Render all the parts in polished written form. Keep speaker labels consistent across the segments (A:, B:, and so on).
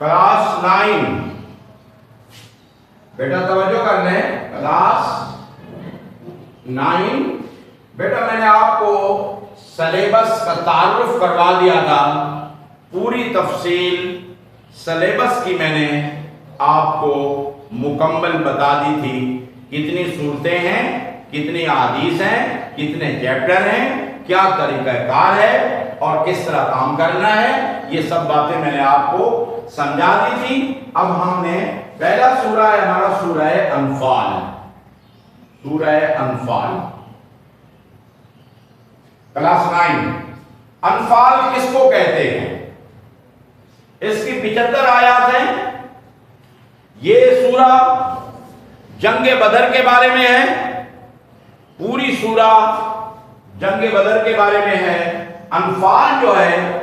A: Class 9 बेटा तवज्जो कर लें, क्लास 9 बेटा मैंने आपको सिलेबस का तारुफ करवा दिया था, पूरी तफसील सिलेबस की मैंने आपको मुकम्मल बता दी थी, कितनी सूरतें हैं, कितनी अहादीस हैं, कितने चैप्टर हैं, क्या तरीक़ाकार है और किस तरह काम करना है, ये सब बातें मैंने आपको समझा दी थी। अब हमने पहला सूरा है हमारा सूरा है अनफाल, सूरा है अनफाल क्लास 9। अनफाल किसको कहते हैं? इसकी 75 आयात हैं। ये सूरा जंगे बदर के बारे में है, पूरी सूरा जंगे बदर के बारे में है। अनफाल जो है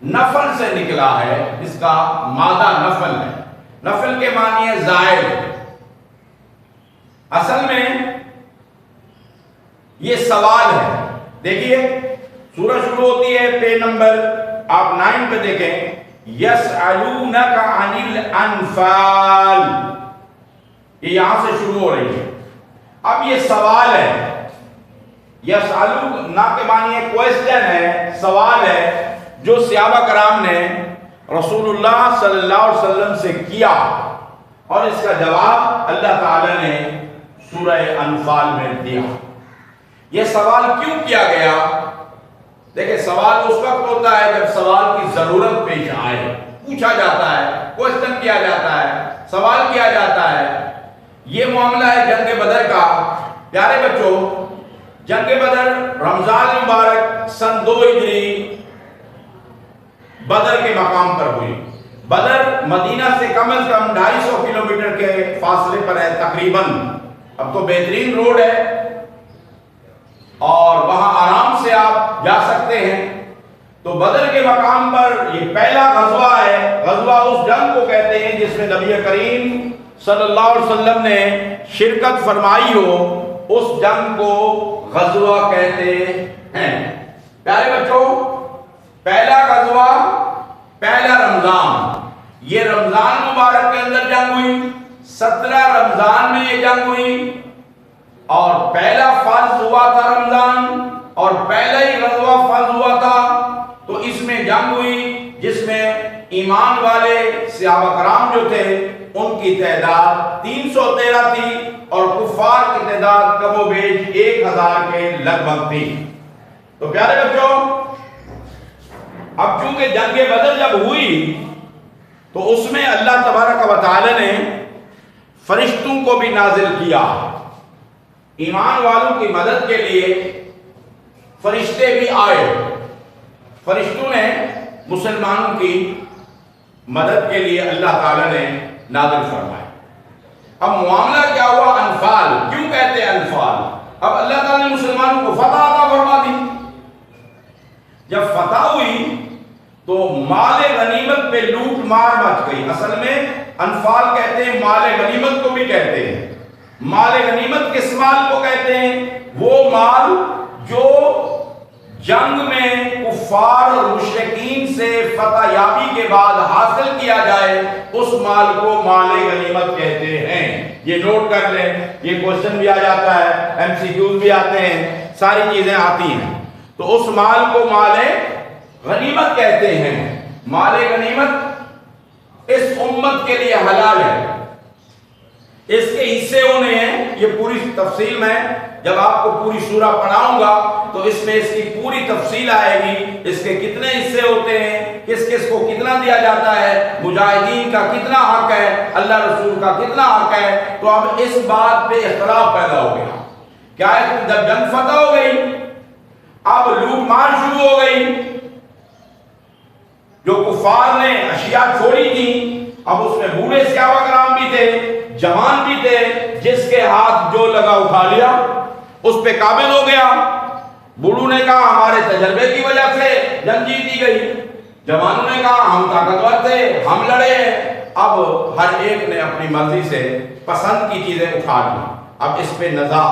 A: नफल से निकला है, इसका मादा नफल है, नफल के मानी है जायद। असल में ये सवाल है। देखिए सूरह शुरू होती है पे नंबर आप 9 पे देखें, यसअलूनका अनिल अनफाल, ये यहां से शुरू हो रही है। अब ये सवाल है, यसअलूना के मानी है क्वेश्चन है, सवाल है जो सहाबा कराम ने रसूलुल्लाह सल्लल्लाहु अलैहि वसल्लम से किया और इसका जवाब अल्लाह ताला ने सूरह अनफाल में दिया। यह सवाल क्यों किया गया? देखिए सवाल उस वक्त होता है जब सवाल की जरूरत पेश आए, पूछा जाता है, क्वेश्चन किया जाता है, सवाल किया जाता है। यह मामला है जंग बदर का। प्यारे बच्चों, जंग बदर रमजान मुबारक सन 2 हिजरी बदर के मकाम पर हुई। बदर मदीना से कम 250 किलोमीटर के फासले पर है तकरीबन। अब तो बेहतरीन रोड है और वहां आराम से आप जा सकते हैं। तो बदर के मकाम पर ये पहला गज़वा है। गज़वा उस जंग को कहते हैं जिसमें नबी करीम सल्लल्लाहु अलैहि वसल्लम ने शिरकत फरमाई हो, उस जंग को गज़वा कहते हैं। प्यारे बच्चों, पहला गज़वा, पहला रमजान, ये रमजान मुबारक के अंदर जंग हुई। 17 रमजान में ये जंग हुई और पहला फर्ज हुआ था रमजान और पहला ही गज़वा फर्ज हुआ था। तो इसमें जंग हुई जिसमें ईमान वाले सहाबा कराम जो थे उनकी तादाद 313 थी और कुफार की तादाद कमोबेश 1000 के लगभग थी। तो प्यारे बच्चों, अब चूंकि जंगे बदर जब हुई तो उसमें अल्लाह तबारक व तआला ने फरिश्तों को भी नाजिल किया। ईमान वालों की मदद के लिए फरिश्ते भी आए। फरिश्तों ने मुसलमानों की मदद के लिए अल्लाह ताला ने नाजिल फरमाया। अब मामला क्या हुआ? अनफाल क्यों कहते हैं अनफाल? अब अल्लाह ताला ने मुसलमानों को फतह अता फरमा दी। जब फतह हुई तो माले गनीमत पे लूट मार मच गई। असल में अनफाल कहते हैं, माले गनीमत को भी कहते हैं। माले गनीमत किस माल को कहते हैं? वो माल जो जंग में कुफार और मुशरिकीन से फतह याबी के बाद हासिल किया जाए, उस माल को माले गनीमत कहते हैं। ये नोट कर लें, ये क्वेश्चन भी आ जाता है, एमसीक्यूज भी आते हैं, सारी चीजें आती हैं। तो उस माल को माले गनीमत कहते हैं। माले गनीमत इस उम्मत के लिए हलाल है, इसके हिस्से होने हैं। ये पूरी तफसील में जब आपको पूरी सूरा पढ़ाऊंगा तो इसमें इसकी पूरी तफसील आएगी। इसके कितने हिस्से होते हैं, किस किस को कितना दिया जाता है, मुजाहिदीन का कितना हक है, अल्लाह रसूल का कितना हक है। तो अब इस बात पे इख्तलाफ पैदा हो गया। क्या है, जब जंग फतह हो गई, अब लूट मार शुरू हो गई। जो कुफार ने अशिया छोड़ी थी, अब उसमें बूढ़े सहाबा कराम भी थे, जवान भी थे, जिसके हाथ जो लगा उठा लिया, उस पे काबिल हो गया। बूढ़ों ने कहा हमारे तजर्बे की वजह से जंग जीती गई, जवानों ने कहा हम ताकतवर थे, हम लड़े। अब हर एक ने अपनी मर्जी से पसंद की चीजें उठा ली। अब इस पे नज़ा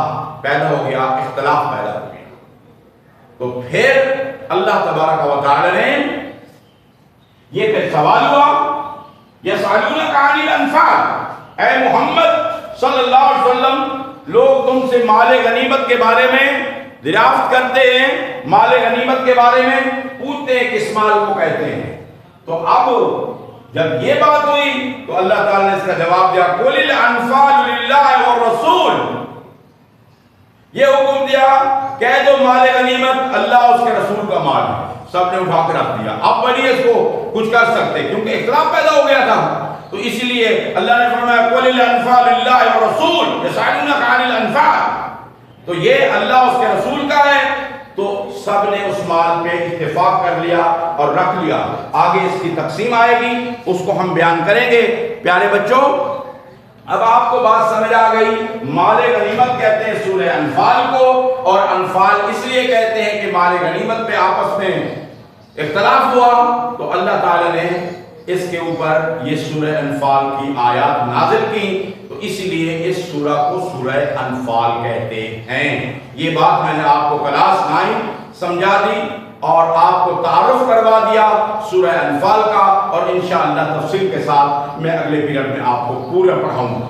A: पैदा हो गया, इख्तलाफ पैदा हो गया। तो फिर अल्लाह तबारक व तआला ने ये फिर सवाल हुआ, یسألونک عن الانفال، اے محمد صلی اللہ علیہ وسلم لوگ تم سے مال غنیمت کے بارے میں دریافت کرتے ہیں، مال غنیمت کے بارے میں پوچھتے ہیں کس مال کو کہتے ہیں۔ تو اب جب یہ بات ہوئی تو اللہ تعالیٰ نے اس کا جواب دیا قُلِ الْأَنْفَالُ لِلَّهِ وَالرَّسُولِ، یہ حکم دیا کہہ دو مال غنیمت اللہ اس کے رسول کا مال ہے۔ سب نے اٹھا کر رکھ دیا، اب بنی اس کو کچھ کر سکتے کیونکہ اختلاف پیدا ہو گیا تھا، تو اس لیے اللہ نے فرمایا قُلِ الْأَنْفَالُ لِلَّهِ وَالرَّسُولِ يَسْأَلُونَكَ عَنِ الْأَنْفَالِ، تو یہ اللہ اس کے رسول کا ہے، تو سب نے اس مال پہ اتفاق کر لیا اور رکھ لیا۔ آگے اس کی تقسیم آئے گی، اس کو ہم بیان کریں گے۔ پیارے بچوں، اب آپ کو بات سمجھ آ گئی، مال غنیمت کہتے ہیں سورہ انفال کو، اور انفال اس لیے کہتے ہیں کہ مال غنیمت پہ آپس میں اختلاف ہوا تو اللہ تعالیٰ نے اس کے اوپر یہ سورہ انفال کی آیات نازل کی، تو اس لیے اس سورہ کو سورہ انفال کہتے ہیں۔ یہ بات میں نے آپ کو کلاس 9 سمجھا دی اور آپ کو تعارف کروا دیا سورہ انفال کا، اور انشاءاللہ تفصیل کے ساتھ میں اگلے پیریڈ میں آپ کو پورا پڑھاؤں گا۔